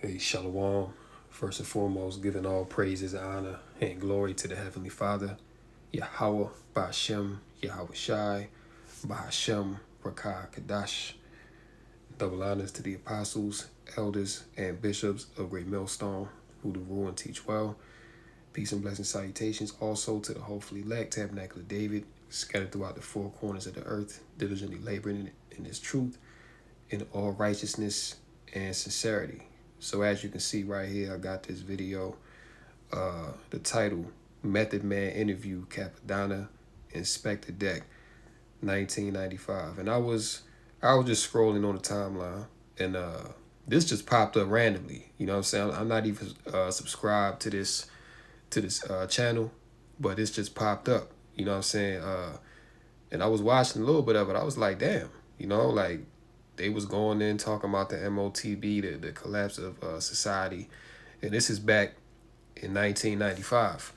Hey, Shalom. First and foremost, giving all praises, honor, and glory to the Heavenly Father, Yahweh, Ba'ashem, Yahweh Shai, Ba'ashem, Rakah, Kadash. Double honors to the apostles, elders, and bishops of Great Millstone, who do rule and teach well. Peace and blessing salutations also to the hopefully elect Tabernacle of David, scattered throughout the four corners of the earth, diligently laboring in his truth, in all righteousness and sincerity. So as you can see right here, I got this video, the title, Method Man Interview, Capadonna, Inspector Deck, 1995. And I was just scrolling on the timeline, and this just popped up randomly. You know what I'm saying? I'm not even subscribed to this channel, but it's just popped up. You know what I'm saying? And I was watching a little bit of it. I was like, damn, like they was going in talking about the Motb, the collapse of society. And this is back in 1995.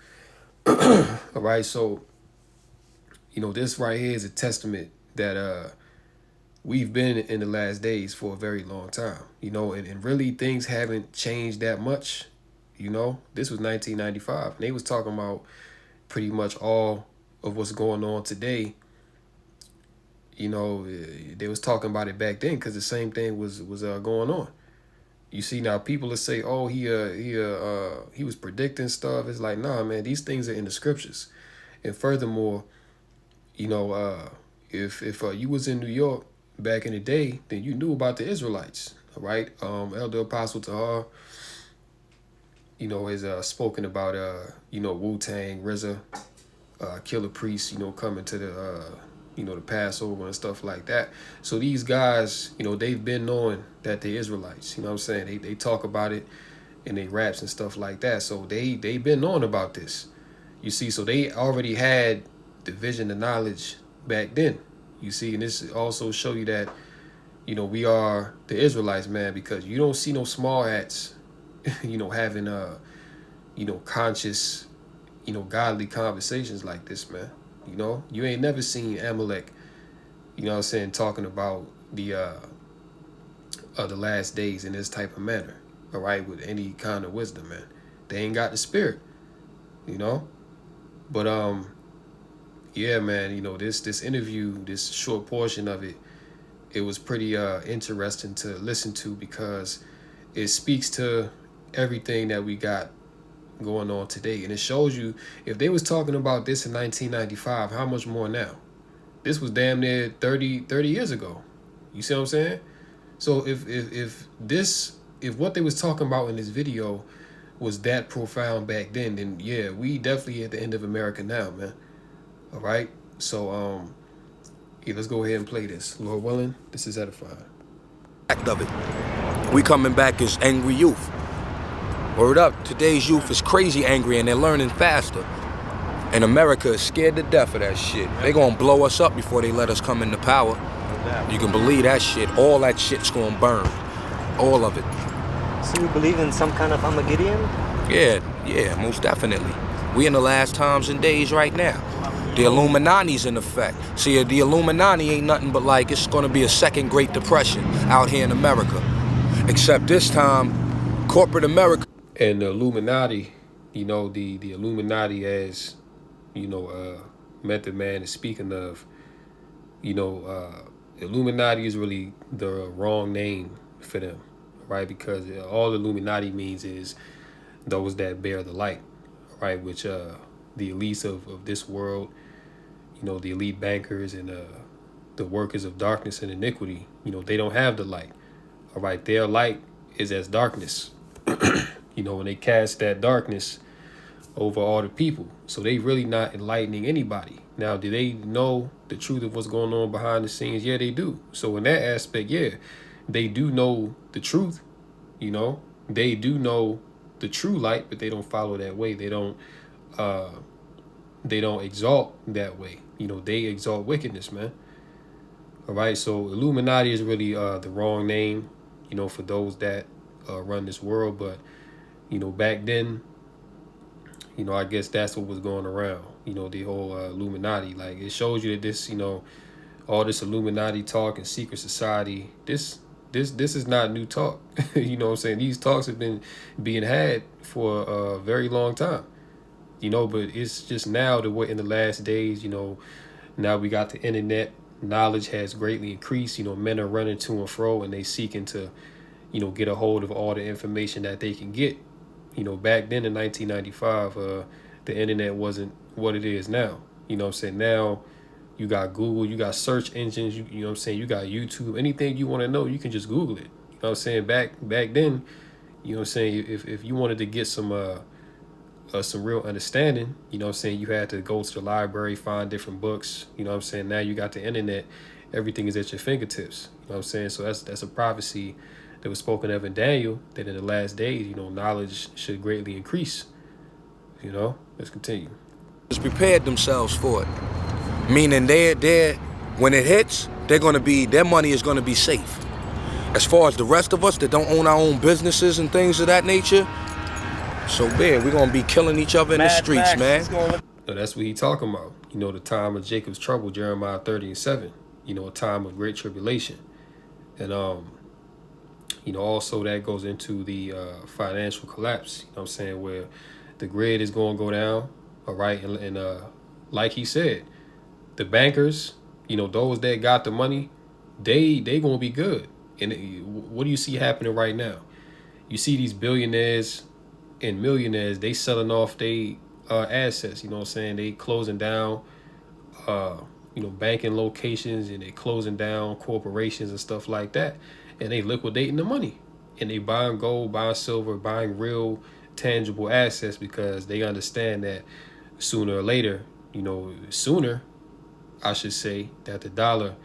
All right, so, this right here is a testament that we've been in the last days for a very long time, and really things haven't changed that much. This was 1995, and they was talking about pretty much all of what's going on today. They was talking about it back then because the same thing was going on. You see, now people will say, oh, he was predicting stuff. It's like, nah, man, these things are in the scriptures. And furthermore, if you was in New York back in the day, then you knew about the Israelites, all right? Elder Apostle Tahar, has spoken about Wu-Tang, RZA, Killer Priest, coming to the the Passover and stuff like that. So these guys, they've been knowing that they're Israelites. You know what I'm saying? They talk about it in their raps and stuff like that. So they've been knowing about this. You see, so they already had the vision, the knowledge back then. You see, and this also show you that, we are the Israelites, man, because you don't see no small hats, having conscious, godly conversations like this, man. You ain't never seen Amalek, talking about the last days in this type of manner, all right, with any kind of wisdom, man. They ain't got the spirit, But yeah, man, this interview, this short portion of it was pretty interesting to listen to because it speaks to everything that we got going on today. And it shows you, if they was talking about this in 1995, how much more now? This was damn near 30 years ago. You see what I'm saying? So if what they was talking about in this video was that profound back then yeah, we definitely at the end of America now, man. All right? So yeah, let's go ahead and play this. Lord willing, this is edifying. Act of it. We coming back as angry youth. Word up, today's youth is crazy angry and they're learning faster. And America is scared to death of that shit. They gonna blow us up before they let us come into power. You can believe that shit. All that shit's gonna burn. All of it. So you believe in some kind of Armageddon? Yeah, most definitely. We in the last times and days right now. The Illuminati's in effect. See, the Illuminati ain't nothing but like, it's gonna be a second Great Depression out here in America. Except this time, corporate America. And the Illuminati, the Illuminati, as Method Man is speaking of, Illuminati is really the wrong name for them, right? Because all Illuminati means is those that bear the light, right? Which the elites of this world, the elite bankers and the workers of darkness and iniquity, they don't have the light, all right? Their light is as darkness. When they cast that darkness over all the people. So they really not enlightening anybody. Now, do they know the truth of what's going on behind the scenes? Yeah, they do. So in that aspect, yeah, they do know the truth. They do know the true light, but they don't follow that way. They don't exalt that way. They exalt wickedness, man. All right. So Illuminati is really the wrong name, for those that run this world. But back then, I guess that's what was going around, the whole Illuminati. Like, it shows you that this, all this Illuminati talk and secret society, this This is not new talk. You know what I'm saying? These talks have been being had for a very long time. You know, but it's just now that we're in the last days. You know, now we got the internet. Knowledge has greatly increased. You know, men are running to and fro, and they seeking to, you know, get a hold of all the information that they can get. You know, back then in 1995, the internet wasn't what it is now. You know what I'm saying? Now you got Google, you got search engines, you know what I'm saying? You got YouTube. Anything you want to know, you can just Google it. You know what I'm saying? Back then, you know what I'm saying, if you wanted to get some real understanding, you know what I'm saying, you had to go to the library, find different books. You know what I'm saying? Now you got the internet, everything is at your fingertips. You know what I'm saying? So that's a prophecy that was spoken of in Daniel, that in the last days, you know, knowledge should greatly increase. You know, let's continue. Just prepared themselves for it. Meaning when it hits, their money is gonna be safe. As far as the rest of us that don't own our own businesses and things of that nature, so bad, we're gonna be killing each other in the streets, man. So that's what he talking about. You know, the time of Jacob's trouble, Jeremiah 30:7. You know, a time of great tribulation. And you know, also that goes into the financial collapse, you know what I'm saying, where the grid is going to go down, all right? And like he said, the bankers, you know, those that got the money, they going to be good. And what do you see happening right now? You see these billionaires and millionaires, they selling off their assets, you know what I'm saying? They closing down, you know, banking locations, and they closing down corporations and stuff like that. And they liquidating the money, and they buying gold, buying silver, buying real tangible assets, because they understand that sooner or later, you know, sooner, I should say, that the dollar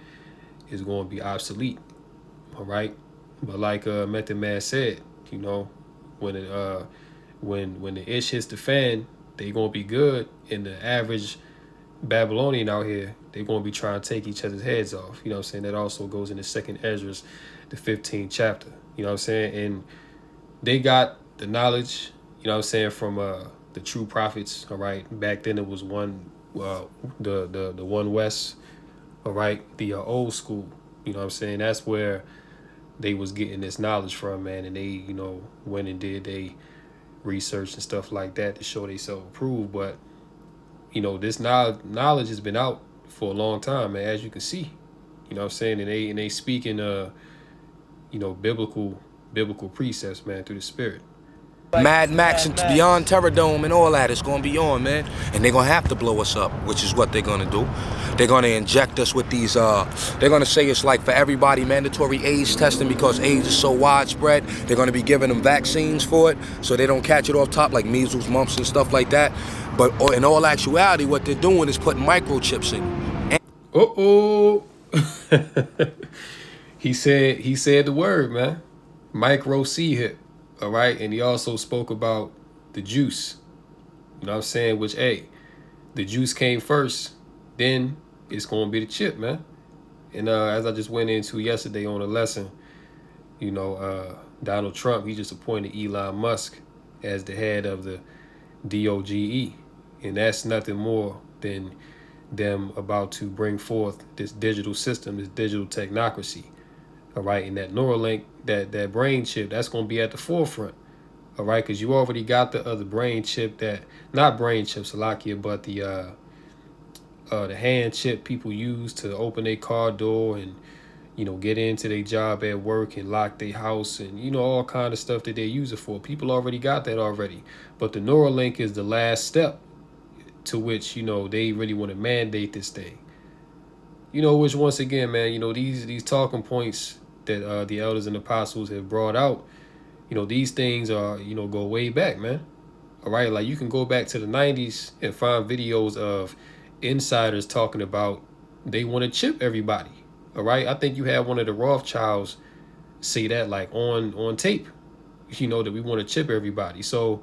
is going to be obsolete. All right. But like Motb said, you know, when the ish hits the fan, they going to be good. And the average Babylonian out here, they're going to be trying to take each other's heads off. You know what I'm saying? That also goes in the second Ezra's, the 15th chapter. You know what I'm saying? And they got the knowledge, you know what I'm saying, from the true prophets. All right. Back then it was the one West. All right. The old school. You know what I'm saying? That's where they was getting this knowledge from, man. And they, you know, went and did they research and stuff like that to show they self-approved. But you know, this knowledge has been out for a long time, man, as you can see. You know what I'm saying? And they speak in you know, biblical precepts, man, through the spirit. Mad Max and Beyond Terror Dome and all that is gonna be on, man. And they're gonna have to blow us up, which is what they're gonna do. They're gonna inject us with these, they're gonna say it's like for everybody mandatory AIDS testing, because AIDS is so widespread. They're gonna be giving them vaccines for it, so they don't catch it off top, like measles, mumps, and stuff like that. But in all actuality, what they're doing is putting microchips in. He said the word, man. Micro C hip. All right. And he also spoke about the juice. You know what I'm saying? Which, hey, the juice came first. Then it's going to be the chip, man. And as I just went into yesterday on a lesson, you know, Donald Trump, he just appointed Elon Musk as the head of the DOGE. And that's nothing more than them about to bring forth this digital system, this digital technocracy. All right. And that Neuralink, that brain chip, that's going to be at the forefront. All right. Because you already got the other brain chip, that, not brain chip, Salakia, but the hand chip people use to open their car door and, you know, get into their job at work and lock their house and, you know, all kind of stuff that they use it for. People already got that already. But the Neuralink is the last step, to which, you know, they really want to mandate this thing. You know, which once again, man, you know, these talking points that the elders and apostles have brought out, you know, these things are, you know, go way back, man. All right. Like you can go back to the 90s and find videos of insiders talking about they want to chip everybody. All right. I think you had one of the Rothschilds say that, like on tape, you know, that we want to chip everybody. So,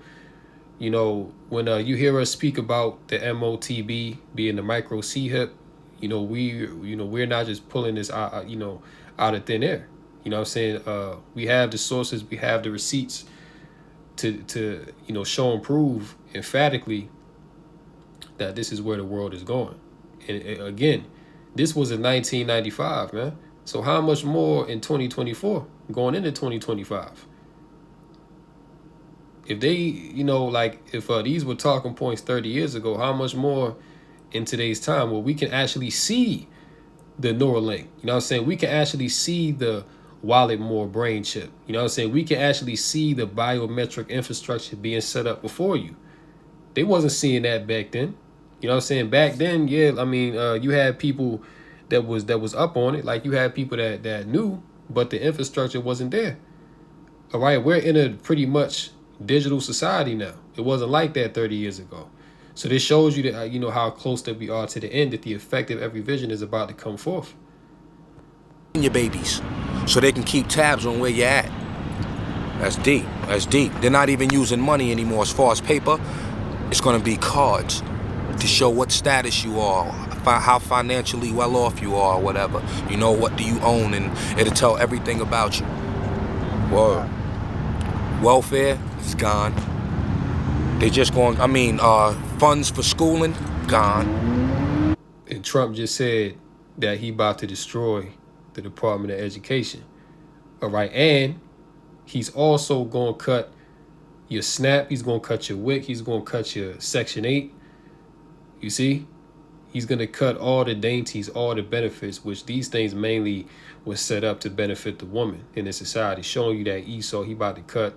you know, when you hear us speak about the Motb being the micro C hip, you know, we're not just pulling this out, you know, out of thin air. You know what I'm saying? We have the sources, we have the receipts to you know, show and prove emphatically that this is where the world is going. And again, this was in 1995, man. So how much more in 2024 going into 2025? If they, like if these were talking points 30 years ago, how much more in today's time where we can actually see the Neuralink? You know what I'm saying? We can actually see the wallet more brain chip. You know what I'm saying? We can actually see the biometric infrastructure being set up before you. They wasn't seeing that back then. You know what I'm saying? Back then, yeah, I mean, you had people that was up on it. Like you had people that knew, but the infrastructure wasn't there. All right, we're in a pretty much digital society now. It wasn't like that 30 years ago. So this shows you that how close that we are to the end, that the effect of every vision is about to come forth. Your babies, so they can keep tabs on where you're at. That's deep. That's deep. They're not even using money anymore as far as paper. It's gonna be cards to show what status you are, how financially well off you are, or whatever. You know, what do you own, and it'll tell everything about you. Whoa. Welfare is gone. They just going, funds for schooling, gone. And Trump just said that he about to destroy the Department of Education. All right, and he's also going to cut your SNAP. He's going to cut your WIC. He's going to cut your Section 8. You see? He's going to cut all the dainties, all the benefits, which these things mainly was set up to benefit the woman in this society, showing you that Esau, he about to cut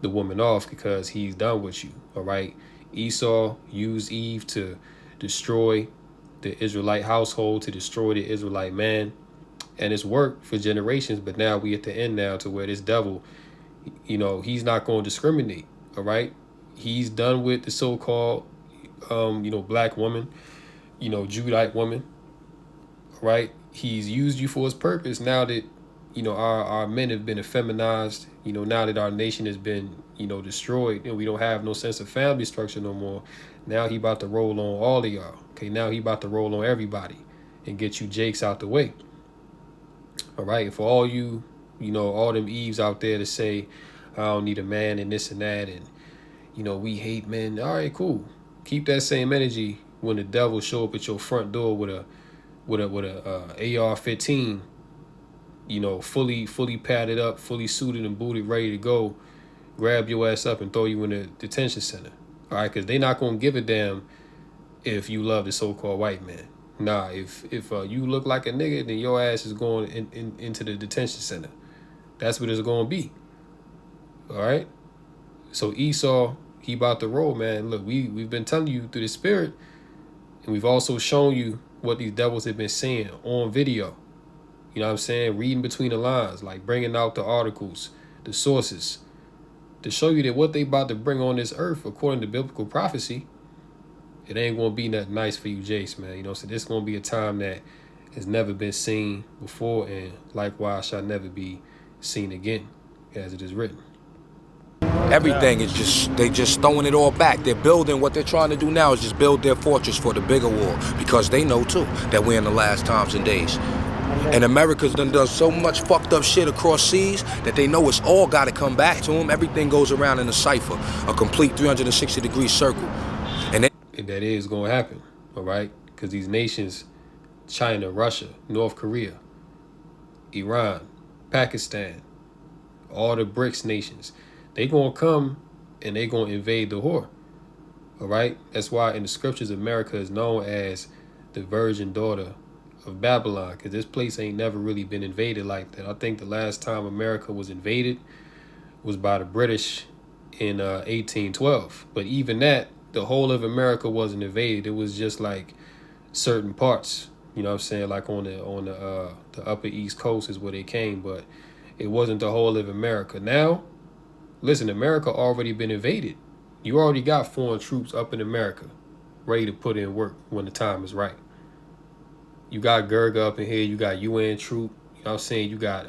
the woman off because he's done with you. All right? Esau used Eve to destroy the Israelite household, to destroy the Israelite man. And it's worked for generations, but now we at the end now to where this devil, he's not going to discriminate. All right? He's done with the so-called, black woman, Judite woman. All right? He's used you for his purpose. Now that, our men have been effeminized, now that our nation has been, destroyed, and we don't have no sense of family structure no more. Now he about to roll on all of y'all. Okay, now he about to roll on everybody and get you Jakes out the way. All right, and for all you, all them Eves out there to say, I don't need a man and this and that, and, we hate men. All right, cool. Keep that same energy when the devil show up at your front door with a AR-15, fully padded up, fully suited and booted, ready to go, grab your ass up and throw you in a detention center. All right, because they're not going to give a damn if you love the so-called white man. Nah, if you look like a nigga, then your ass is going into the detention center. That's what it's going to be. All right? So Esau, he about to roll, man. Look, we've been telling you through the spirit, and we've also shown you what these devils have been saying on video. You know what I'm saying? Reading between the lines, like bringing out the articles, the sources, to show you that what they about to bring on this earth, according to biblical prophecy, it ain't going to be nothing nice for you, Jace, man. So this is going to be a time that has never been seen before, and likewise shall never be seen again, as it is written. Everything is they just throwing it all back. They're building, what they're trying to do now is just build their fortress for the bigger war, because they know too that we're in the last times and days. And America's done so much fucked up shit across seas that they know it's all got to come back to them. Everything goes around in a cipher, a complete 360-degree circle. And that is going to happen, all right? Because these nations, China, Russia, North Korea, Iran, Pakistan, all the BRICS nations, they going to come and they going to invade the whore, all right? That's why in the scriptures, America is known as the virgin daughter of Babylon, because this place ain't never really been invaded like that. I think the last time America was invaded was by the British in 1812. But even that, the whole of America wasn't invaded. It was just like certain parts, you know what I'm saying? Like on the upper East Coast is where they came, but it wasn't the whole of America. Now, listen, America already been invaded. You already got foreign troops up in America ready to put in work when the time is right. You got Gurga up in here. You got UN troop. You know what I'm saying? You got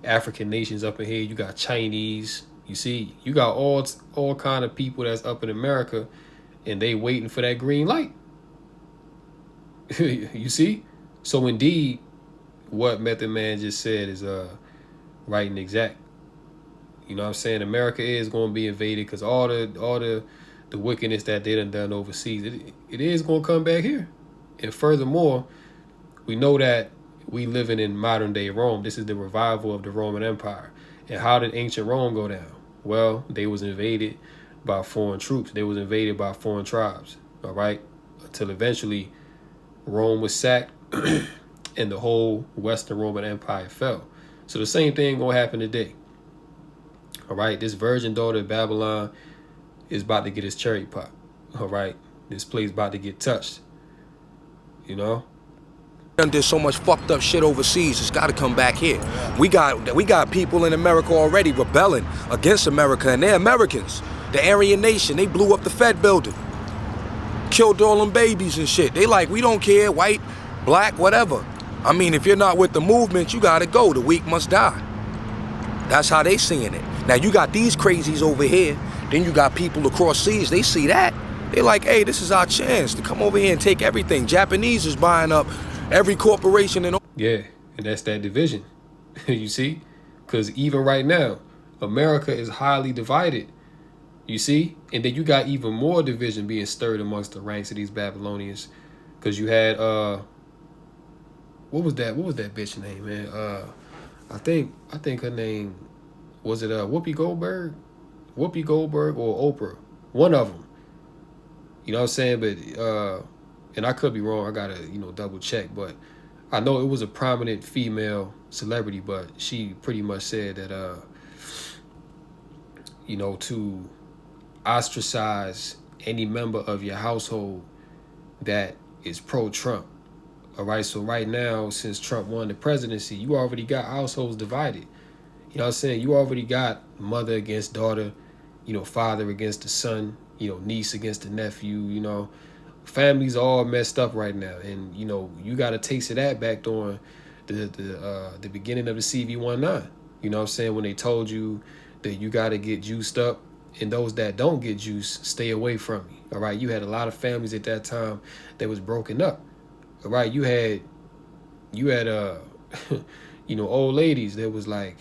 African nations up in here. You got Chinese. You see, you got all kind of people that's up in America, and they waiting for that green light. You see? So indeed, what Method Man just said is right and exact. You know what I'm saying? America is going to be invaded because all the wickedness that they done overseas, it is going to come back here. And furthermore, we know that we living in modern day Rome. This is the revival of the Roman Empire. And how did ancient Rome go down? Well, they was invaded by foreign troops. They was invaded by foreign tribes. All right, until eventually Rome was sacked and the whole Western Roman Empire fell. So the same thing gonna happen today. All right, this virgin daughter of Babylon is about to get his cherry pop. All right, this place about to get touched. You know. There's so much fucked up shit overseas. It's got to come back here. We got people in America already rebelling against America, and they're Americans. The Aryan Nation, they blew up the Fed building, killed all them babies and shit. They like, we don't care, white, black, whatever. I mean, if you're not with the movement, you gotta go. The weak must die. That's how they seeing it. Now you got these crazies over here. Then you got people across seas. They see that. They like, hey, this is our chance to come over here and take everything. Japanese is buying up every corporation and yeah, and that's that division. You see? Because even right now, America is highly divided. You see? And then you got even more division being stirred amongst the ranks of these Babylonians. Because you had what was that bitch name, man? I think her name was it Whoopi Goldberg? Whoopi Goldberg or Oprah? One of them. You know what I'm saying? But and I could be wrong. I gotta, double check. But I know it was a prominent female celebrity, but she pretty much said that, to ostracize any member of your household that is pro-Trump. All right. So right now, since Trump won the presidency, you already got households divided. You know what I'm saying? You already got mother against daughter, father against the son, niece against the nephew, families all messed up right now. And, you got a taste of that back during the beginning of the CV-19. You know what I'm saying? When they told you that you got to get juiced up, and those that don't get juiced, stay away from me. All right. You had a lot of families at that time that was broken up. All right. You had old ladies that was like,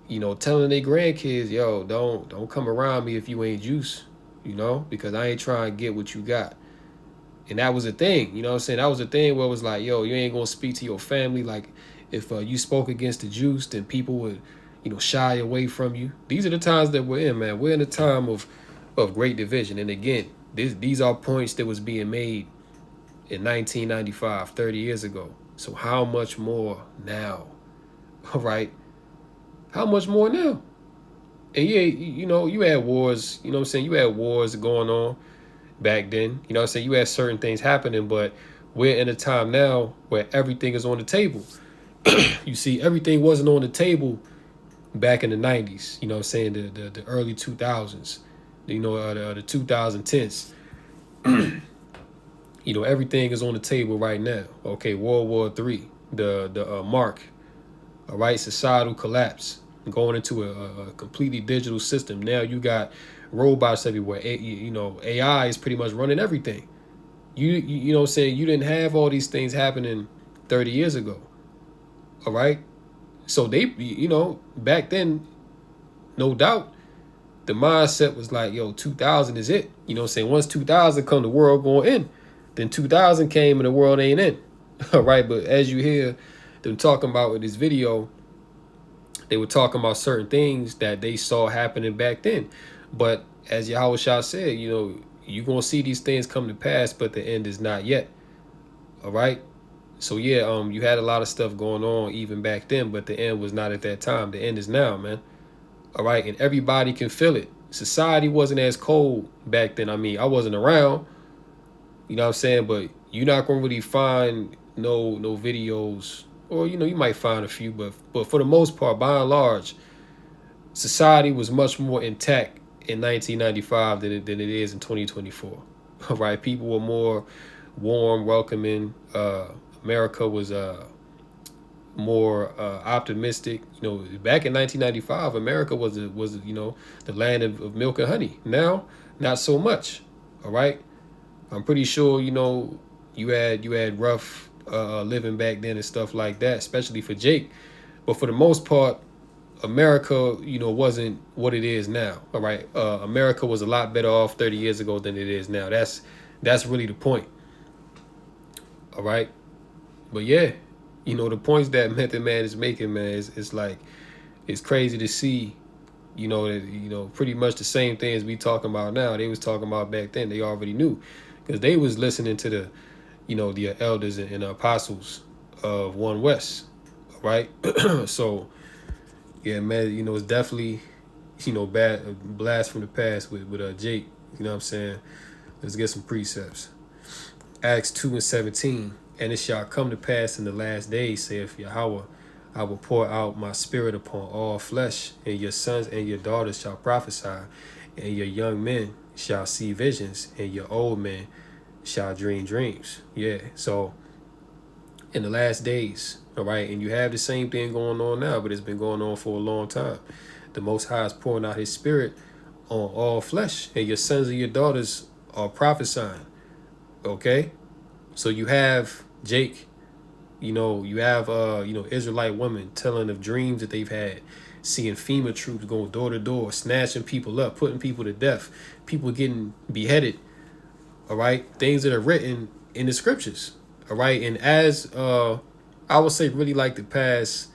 telling their grandkids, yo, don't come around me if you ain't juice, because I ain't trying to get what you got. And that was a thing, you know what I'm saying? That was a thing where it was like, yo, you ain't gonna speak to your family. Like, if you spoke against the juice, then people would, shy away from you. These are the times that we're in, man. We're in a time of great division. And again, these are points that was being made in 1995, 30 years ago. So how much more now? All right? How much more now? And yeah, you had wars, you know what I'm saying? You had wars going on back then. You know what I'm saying? You had certain things happening, but we're in a time now where everything is on the table. You see, everything wasn't on the table back in the 90s, you know what I'm saying? The early 2000s, the 2010s. Everything is on the table right now. Okay, World War III, the mark, all right, societal collapse, going into a completely digital system. Now you got robots everywhere. AI is pretty much running everything. You know what I'm saying? You didn't have all these things happening 30 years ago. All right? So they, back then, no doubt, the mindset was like, yo, 2000 is it. You know what I'm saying? Once 2000 come, the world going in. Then 2000 came and the world ain't in. All right? But as you hear them talking about with this video, they were talking about certain things that they saw happening back then. But as Yahweh Shah said, you're going to see these things come to pass, but the end is not yet. All right? So, yeah, you had a lot of stuff going on even back then, but the end was not at that time. The end is now, man. All right? And everybody can feel it. Society wasn't as cold back then. I mean, I wasn't around. You know what I'm saying? But you're not going to really find no videos. Or, you might find a few. But for the most part, by and large, society was much more intact in 1995 than it is in 2024. All right? People were more warm, welcoming. America was more optimistic. Back in 1995, America was the land of milk and honey. Now, not so much. All right, I'm pretty sure you had rough living back then and stuff like that, especially for Jake. But for the most part, America, wasn't what it is now. All right, America was a lot better off 30 years ago than it is now. That's really the point. All right. But yeah, You know, the points that Method Man is making, man, is like, it's crazy to see, you know, that, you know, pretty much the same things we talking about now, they was talking about back then. They already knew, because they was listening to the, you know, the elders and apostles of One West, right? So, yeah, man, you know, it's definitely, you know, bad, a blast from the past with Jake. You know what I'm saying? Let's get some precepts. Acts 2:17. And it shall come to pass in the last days, saith Yahweh, I will pour out my spirit upon all flesh, and your sons and your daughters shall prophesy, and your young men shall see visions, and your old men shall dream dreams. Yeah, so in the last days, all right, and you have the same thing going on now, but it's been going on for a long time. The Most High is pouring out his spirit on all flesh, and your sons and your daughters are prophesying. Okay? So you have Jake, you know, you have you know, Israelite women telling of dreams that they've had, seeing FEMA troops going door to door, snatching people up, putting people to death, people getting beheaded. All right, things that are written in the scriptures. All right, and as I would say, really like the past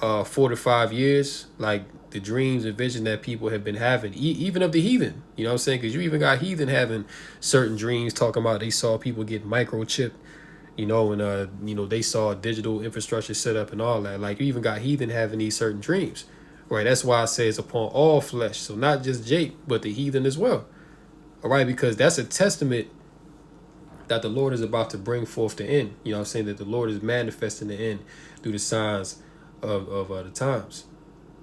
4 to 5 years, like the dreams and vision that people have been having, even of the heathen. You know what I'm saying? Because you even got heathen having certain dreams, talking about they saw people get microchipped, you know, and you know, they saw digital infrastructure set up and all that. Like, you even got heathen having these certain dreams, right? That's why I say it's upon all flesh. So not just Jake, but the heathen as well. All right, because that's a testament that the Lord is about to bring forth the end. You know what I'm saying? That the Lord is manifesting the end through the signs of the times.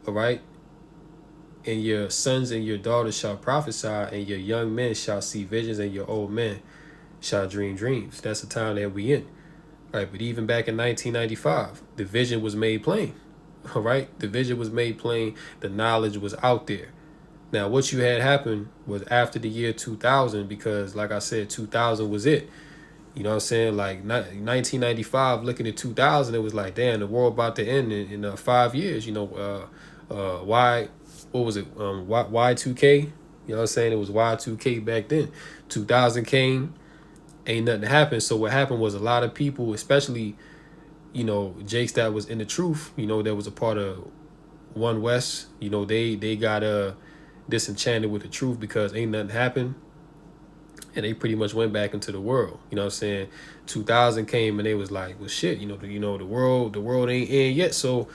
All right? And your sons and your daughters shall prophesy, and your young men shall see visions, and your old men shall dream dreams. That's the time that we in. Right? But even back in 1995, the vision was made plain. All right? The vision was made plain. The knowledge was out there. Now, what you had happen was after the year 2000, because like I said, 2000 was it. You know what I'm saying? Like 1995, looking at 2000, it was like, damn, the world about to end in 5 years. You know, what was it? Y2K. You know what I'm saying? It was Y2K back then. 2000 came, ain't nothing happened. So what happened was a lot of people, especially, you know, Jakes that was in the truth, you know, that was a part of One West, you know, they got disenchanted with the truth because ain't nothing happened, and they pretty much went back into the world. You know what I'm saying? 2000 came and they was like, well, shit, you know, the world ain't in yet, so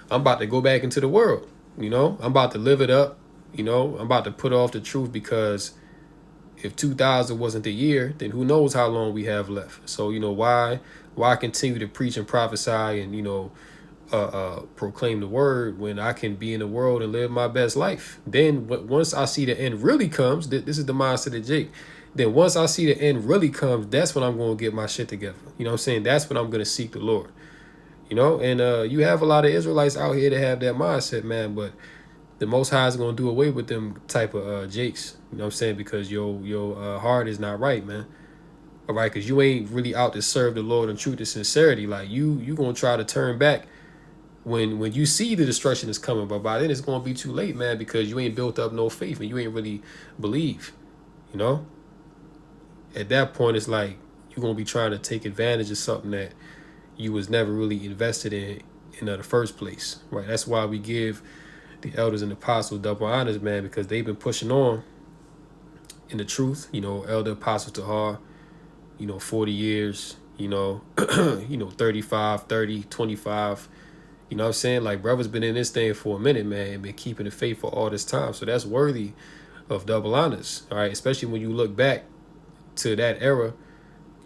I'm about to go back into the world. You know, I'm about to live it up. You know, I'm about to put off the truth, because if 2000 wasn't the year, then who knows how long we have left. So, you know, why continue to preach and prophesy and, you know, proclaim the word when I can be in the world and live my best life? Then once I see the end really comes, this is the mindset of Jake. Then once I see the end really comes, that's when I'm going to get my shit together. You know what I'm saying? That's when I'm going to seek the Lord. You know, and you have a lot of Israelites out here that have that mindset, man, but the Most High is going to do away with them type of Jakes. You know what I'm saying? Because your heart is not right, man. All right, because you ain't really out to serve the Lord in truth and sincerity. Like, you going to try to turn back when you see the destruction is coming, but by then it's going to be too late, man, because you ain't built up no faith and you ain't really believe. You know, at that point, it's like you're going to be trying to take advantage of something that you was never really invested in the first place, right? That's why we give the elders and apostles double honors, man, because they've been pushing on in the truth. You know, Elder Apostle Tahar, you know, 40 years, you know, 35, 30, 25. You know what I'm saying? Like, brother's been in this thing for a minute, man, and been keeping the faith for all this time. So that's worthy of double honors, all right? Especially when you look back to that era,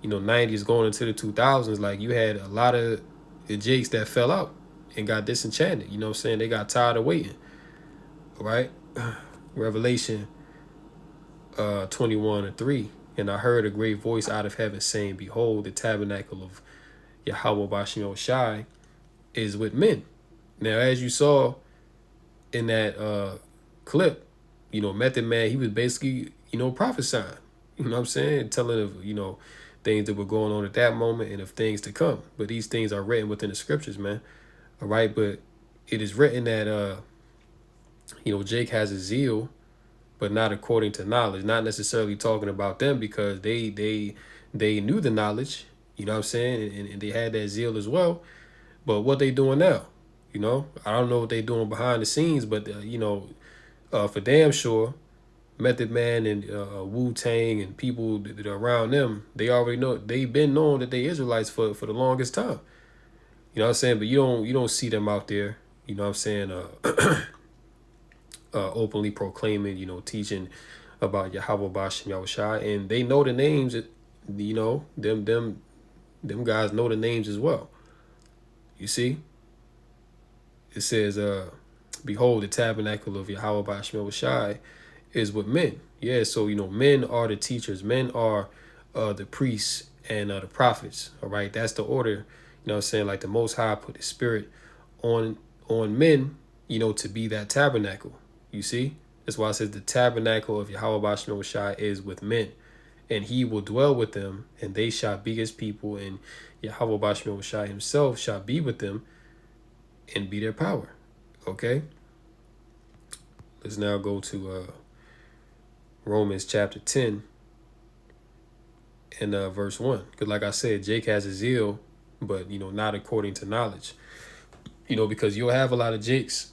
you know, 90s going into the 2000s, like, you had a lot of the Jakes that fell out and got disenchanted. You know what I'm saying? They got tired of waiting, all right? Revelation 21:3. And I heard a great voice out of heaven saying, behold, the tabernacle of Yahweh Bashem Shai is with men. Now, as you saw in that clip, you know, Method Man, he was basically, you know, prophesying, you know what I'm saying, telling of, you know, things that were going on at that moment and of things to come. But these things are written within the scriptures, man. All right, but it is written that you know, Jake has a zeal, but not according to knowledge. Not necessarily talking about them, because they knew the knowledge. You know what I'm saying? And they had that zeal as well. But what they doing now? You know, I don't know what they doing behind the scenes, but for damn sure, Method Man and Wu Tang and people that are around them, they already know. They've been known that they Israelites for the longest time. You know what I'm saying? But you don't see them out there. You know what I'm saying? Openly proclaiming, teaching about Yahweh Bashem Yahushai, and they know the names. Them guys know the names as well. You see, it says, "Behold, the tabernacle of Yahweh Bashem Yahushai is with men." Yeah, so men are the teachers, men are the priests and the prophets. All right, that's the order. You know what I'm saying? Like the Most High put His Spirit on men, to be that tabernacle. You see? That's why it says the tabernacle of Yahweh Bashem Yahushai is with men, and He will dwell with them, and they shall be His people, and Yahweh Bashem Yahushai Himself shall be with them and be their power. Okay? Let's now go to Romans chapter 10 and verse 1. Because like I said, Jake has a zeal, but, not according to knowledge. Because you'll have a lot of Jakes,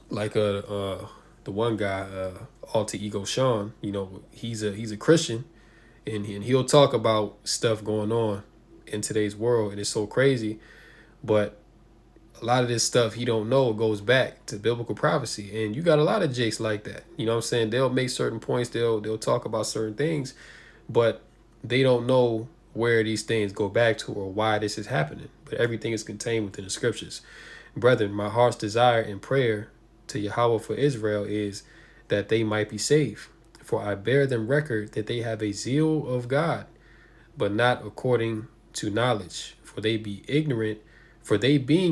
like the one guy, Alter Ego Sean, he's a Christian, and he'll talk about stuff going on in today's world, and it's so crazy, but a lot of this stuff he don't know goes back to biblical prophecy, and you got a lot of Jakes like that. You know what I'm saying? They'll make certain points, they'll talk about certain things, but they don't know where these things go back to or why this is happening. But everything is contained within the scriptures. Brethren, my heart's desire and prayer to Yahweh for Israel is that they might be saved. For I bear them record that they have a zeal of God, but not according to knowledge. For they being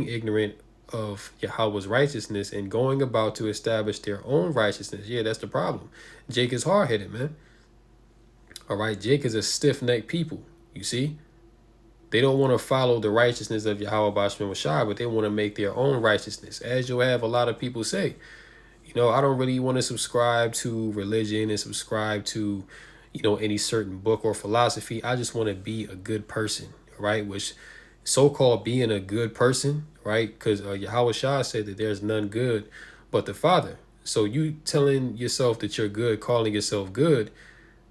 ignorant of Yahweh's righteousness and going about to establish their own righteousness. Yeah, that's the problem. Jake is hard-headed, man. All right, Jake is a stiff-necked people. You see? They don't want to follow the righteousness of Yahweh Bashem Yahushai, but they want to make their own righteousness. As you'll have a lot of people say, I don't really want to subscribe to religion and subscribe to, any certain book or philosophy. I just want to be a good person, right? Which so-called being a good person, right? Because Yahweh Shah said that there's none good but the Father. So you telling yourself that you're good, calling yourself good,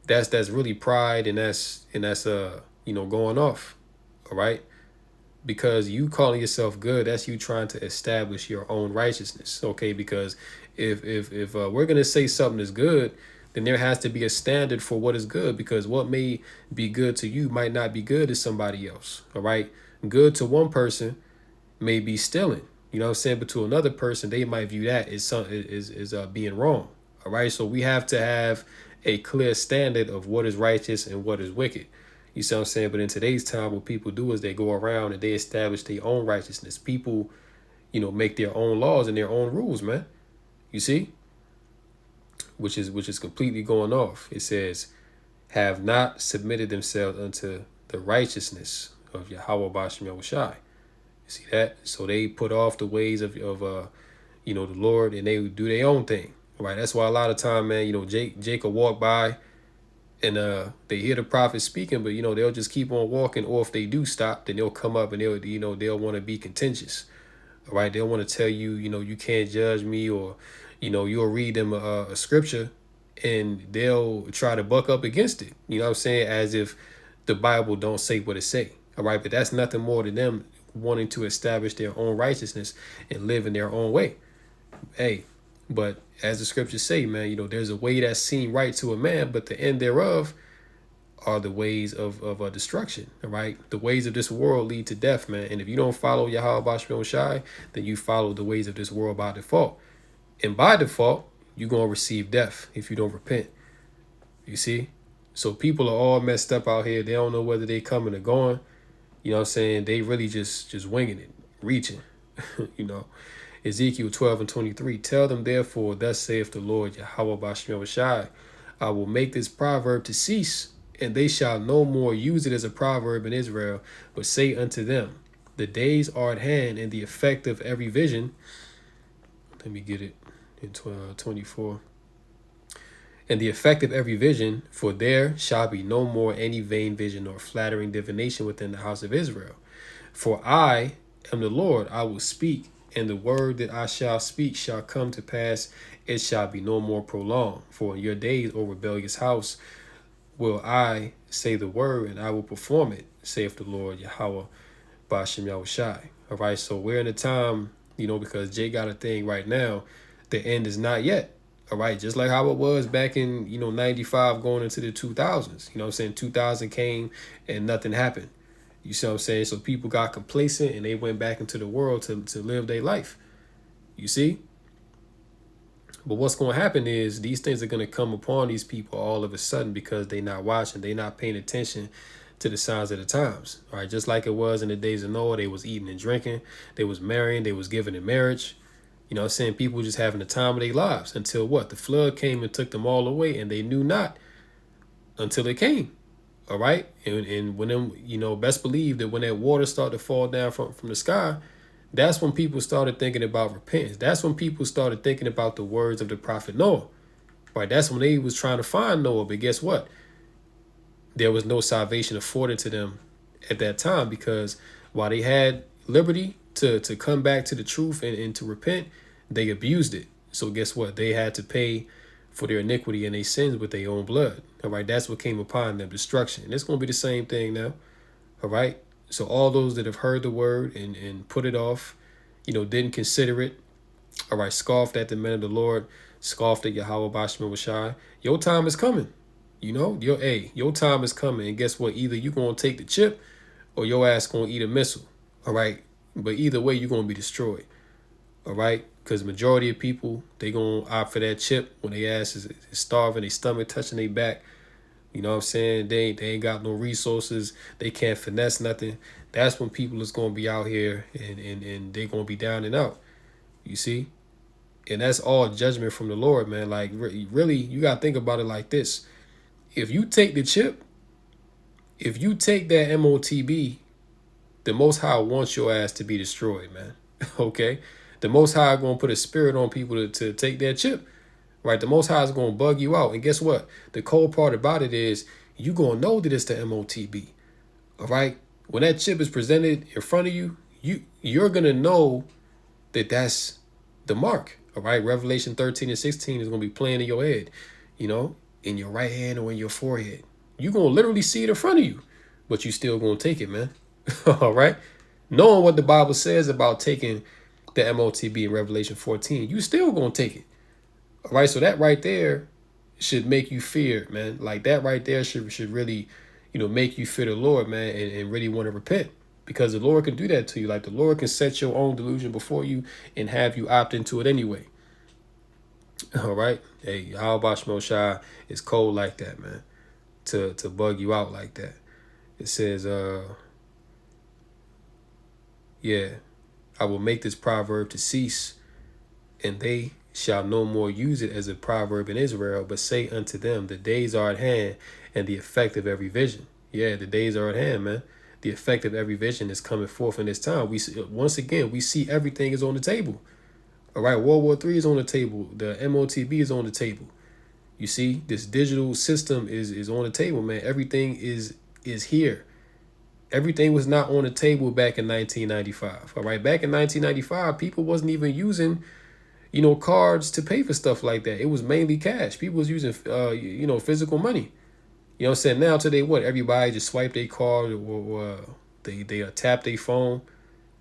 that's really pride, and that's going off. All right, because you calling yourself good, that's you trying to establish your own righteousness. Okay, because if we're gonna say something is good, then there has to be a standard for what is good, because what may be good to you might not be good to somebody else. All right, good to one person may be stealing, you know what I'm saying, but to another person they might view that as being wrong. All right, so we have to have a clear standard of what is righteous and what is wicked. You see what I'm saying? But in today's time, what people do is they go around and they establish their own righteousness. People, make their own laws and their own rules, man. You see? Which is completely going off. It says, have not submitted themselves unto the righteousness of Yahweh Bashem Yahushai. You see that? So they put off the ways of the Lord, and they do their own thing. Right? That's why a lot of time, man, Jake will walk by, and they hear the prophet speaking, but they'll just keep on walking. Or if they do stop, then they'll come up and they'll want to be contentious. All right, they'll want to tell you, you can't judge me, or you'll read them a scripture and they'll try to buck up against it. You know what I'm saying? As if the Bible don't say what it say. All right, but that's nothing more than them wanting to establish their own righteousness and live in their own way. Hey, but as the scriptures say, man, there's a way that seems right to a man, but the end thereof are the ways of destruction. All right, the ways of this world lead to death, man. And if you don't follow Yahweh Bashem Yahushai, then you follow the ways of this world by default. And by default, you're gonna receive death if you don't repent. You see? So people are all messed up out here. They don't know whether they coming or going. You know what I'm saying? They really just winging it, reaching. Ezekiel 12:23. Tell them therefore, thus saith the Lord Yahweh Bashem Yahushai, I will make this proverb to cease, and they shall no more use it as a proverb in Israel, but say unto them, the days are at hand, and the effect of every vision. Let me get it in 24. And the effect of every vision, for there shall be no more any vain vision nor flattering divination within the house of Israel. For I am the Lord, I will speak, and the word that I shall speak shall come to pass. It shall be no more prolonged. For in your days, O rebellious house, will I say the word, and I will perform it, saith the Lord Yahweh Bashem Yahushai. All right, so we're in a time, because Jay got a thing right now, the end is not yet. All right, just like how it was back in, 95 going into the 2000s. You know what I'm saying? 2000 came and nothing happened. You see what I'm saying? So people got complacent and they went back into the world to live their life. You see? But what's going to happen is these things are going to come upon these people all of a sudden because they're not watching, they're not paying attention to the signs of the times. All right, just like it was in the days of Noah, they was eating and drinking, they was marrying, they was giving in marriage. You know what I'm saying? People just having the time of their lives until what? The flood came and took them all away, and they knew not until it came. All right. And when them, best believe that when that water started to fall down from the sky, that's when people started thinking about repentance. That's when people started thinking about the words of the prophet Noah. Right. That's when they was trying to find Noah. But guess what? There was no salvation afforded to them at that time, because while they had liberty to come back to the truth and to repent, they abused it. So guess what? They had to pay for their iniquity and their sins with their own blood. All right, that's what came upon them, destruction. And it's going to be the same thing now. All right, so all those that have heard the word and put it off, didn't consider it, all right, scoffed at the men of the Lord, scoffed at Yahweh Bashem Shai, your time is coming. Your time is coming. And guess what? Either you're going to take the chip or your ass going to eat a missile. All right, but either way, you're going to be destroyed. All right, because majority of people, they going to opt for that chip when their ass is starving, their stomach touching their back. You know what I'm saying? They ain't got no resources. They can't finesse nothing. That's when people is going to be out here and they going to be down and out. You see? And that's all judgment from the Lord, man. Like, really, you got to think about it like this. If you take the chip, if you take that Motb, the Most High wants your ass to be destroyed, man. Okay? The Most High is going to put a spirit on people to take that chip. Right? The Most High is going to bug you out. And guess what? The cold part about it is you're going to know that it's the Motb. All right? When that chip is presented in front of you, you're going to know that that's the mark. All right? Revelation 13 and 16 is going to be playing in your head, in your right hand or in your forehead. You're going to literally see it in front of you, but you still going to take it, man. All right? Knowing what the Bible says about taking the Motb in Revelation 14, you still going to take it. All right? So that right there should make you fear, man. Like that right there should really, make you fear the Lord, man, and really want to repent. Because the Lord can do that to you. Like the Lord can set your own delusion before you and have you opt into it anyway. All right? Hey, Yahweh Bashem Shai is cold like that, man. To bug you out like that. It says, I will make this proverb to cease, and they shall no more use it as a proverb in Israel, but say unto them, the days are at hand, and the effect of every vision. Yeah, the days are at hand, man. The effect of every vision is coming forth in this time. Once again, we see everything is on the table. All right, World War III is on the table. The Motb is on the table. You see, this digital system is on the table, man. Everything is here. Everything was not on the table back in 1995. All right, back in 1995, people wasn't even using, cards to pay for stuff like that. It was mainly cash. People was using, physical money. You know what I'm saying? Now today, what? Everybody just swipe their card or they tap their phone.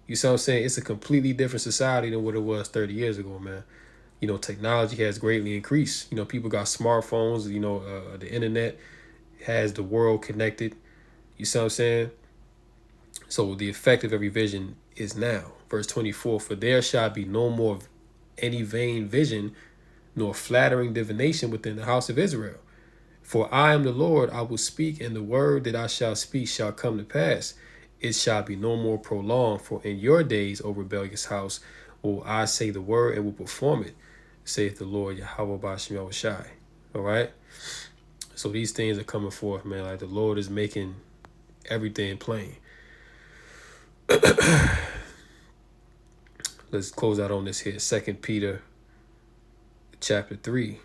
You see what I'm saying? It's a completely different society than what it was 30 years ago, man. Technology has greatly increased. People got smartphones. The internet has the world connected. You see what I'm saying? So the effect of every vision is now. Verse 24, for there shall be no more any vain vision, nor flattering divination within the house of Israel. For I am the Lord, I will speak, and the word that I shall speak shall come to pass. It shall be no more prolonged, for in your days, O rebellious house, will I say the word and will perform it, saith the Lord Yahweh Bashem Shai. All right? So these things are coming forth, man. Like the Lord is making everything plain. Let's close out on this here. 2 Peter chapter 3,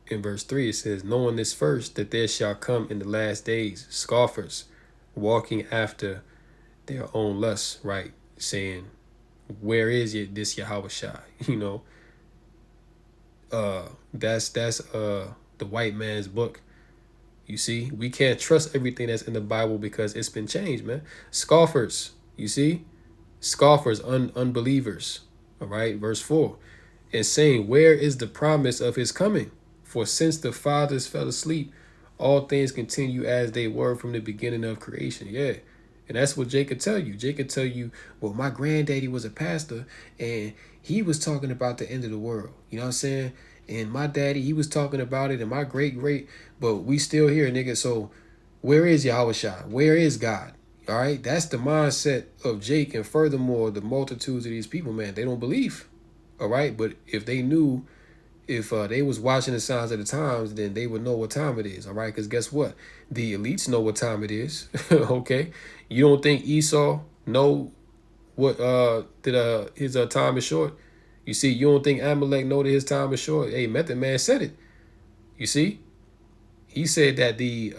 in verse 3, it says, knowing this first, that there shall come in the last days scoffers, walking after their own lusts, right? Saying, where is this Yahweh Shai? You know, that's the white man's book. You see, we can't trust everything that's in the Bible because it's been changed, man. Scoffers, you see, scoffers, unbelievers. All right, verse 4, and saying, where is the promise of his coming? For since the fathers fell asleep, all things continue as they were from the beginning of creation. Yeah. And that's what Jake could tell you. Jake could tell you, well, my granddaddy was a pastor and he was talking about the end of the world. You know what I'm saying? And my daddy, he was talking about it, and my great, but we still here, nigga. So where is Yahweh Shai? Where is God? All right, that's the mindset of Jake. And furthermore, the multitudes of these people, man, they don't believe. All right, but if they knew, if they was watching the signs of the times, then they would know what time it is. All right, because guess what? The elites know what time it is. Okay, you don't think Esau know what that his time is short? You see, you don't think Amalek know that his time is short? Hey, Method Man said it. You see, he said that the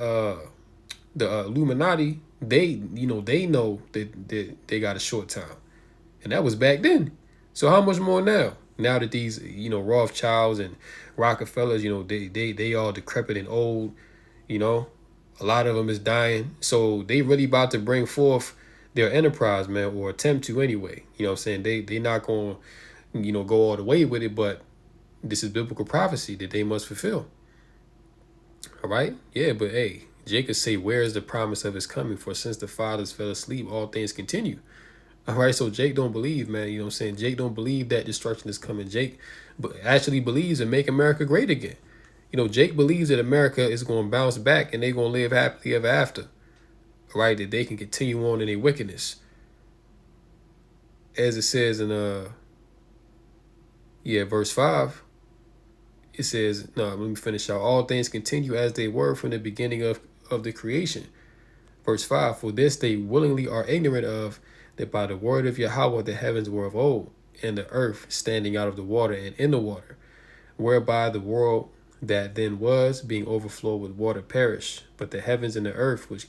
Illuminati, they know that they got a short time, and that was back then. So how much more now? Now that these Rothschilds and Rockefellers, they all decrepit and old. You know, a lot of them is dying. So they really about to bring forth their enterprise, man, or attempt to anyway. You know what I'm saying? They not going go all the way with it, but this is biblical prophecy that they must fulfill. All right? Yeah, but hey, Jacob say, where is the promise of his coming? For since the fathers fell asleep, all things continue. All right, so Jake don't believe, man. You know what I'm saying? Jake don't believe that destruction is coming. Jake actually believes in make America great again. Jake believes that America is going to bounce back and they're going to live happily ever after. All right, that they can continue on in their wickedness. As it says in verse 5, it says, no, let me finish out. All things continue as they were from the beginning of the creation. Verse 5, for this they willingly are ignorant of, that by the word of Yahweh the heavens were of old, and the earth standing out of the water and in the water, whereby the world that then was, being overflowed with water, perished. But the heavens and the earth, which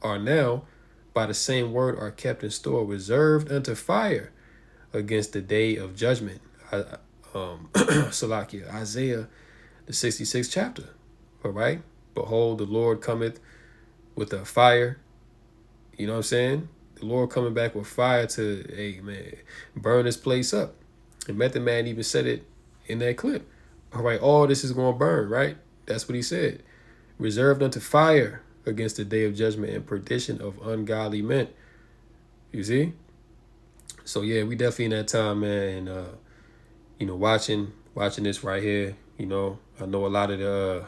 are now, by the same word are kept in store, reserved unto fire against the day of judgment. Salakia, Isaiah, the 66th chapter. All right. Behold, the Lord cometh with a fire. You know what I'm saying? The Lord coming back with fire to, hey, man, burn this place up. And Method Man even said it in that clip. All right, all this is going to burn, right? That's what he said. Reserved unto fire against the day of judgment and perdition of ungodly men. You see? So, yeah, we definitely in that time, man. And, watching this right here, I know a lot of the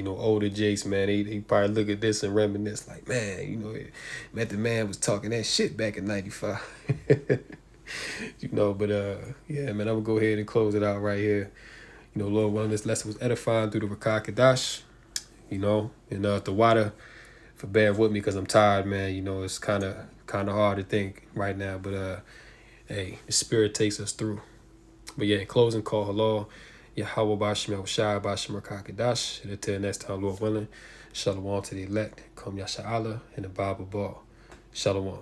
older Jakes, man, they probably look at this and reminisce like, man, Method Man was talking that shit back in 95. But yeah, man, I'm gonna go ahead and close it out right here. Lord willing, this lesson was edifying through the Rakah Kadash, and the water for bearing with me because I'm tired, man. It's kind of hard to think right now, but hey, the spirit takes us through. But yeah, in closing, call hello. Yahweh Bashem Shai Bashem Rakah Kadash. And until next time, Lord willing, shalom to the elect. Come Yasha Allah and the Bible Ball. Shalom.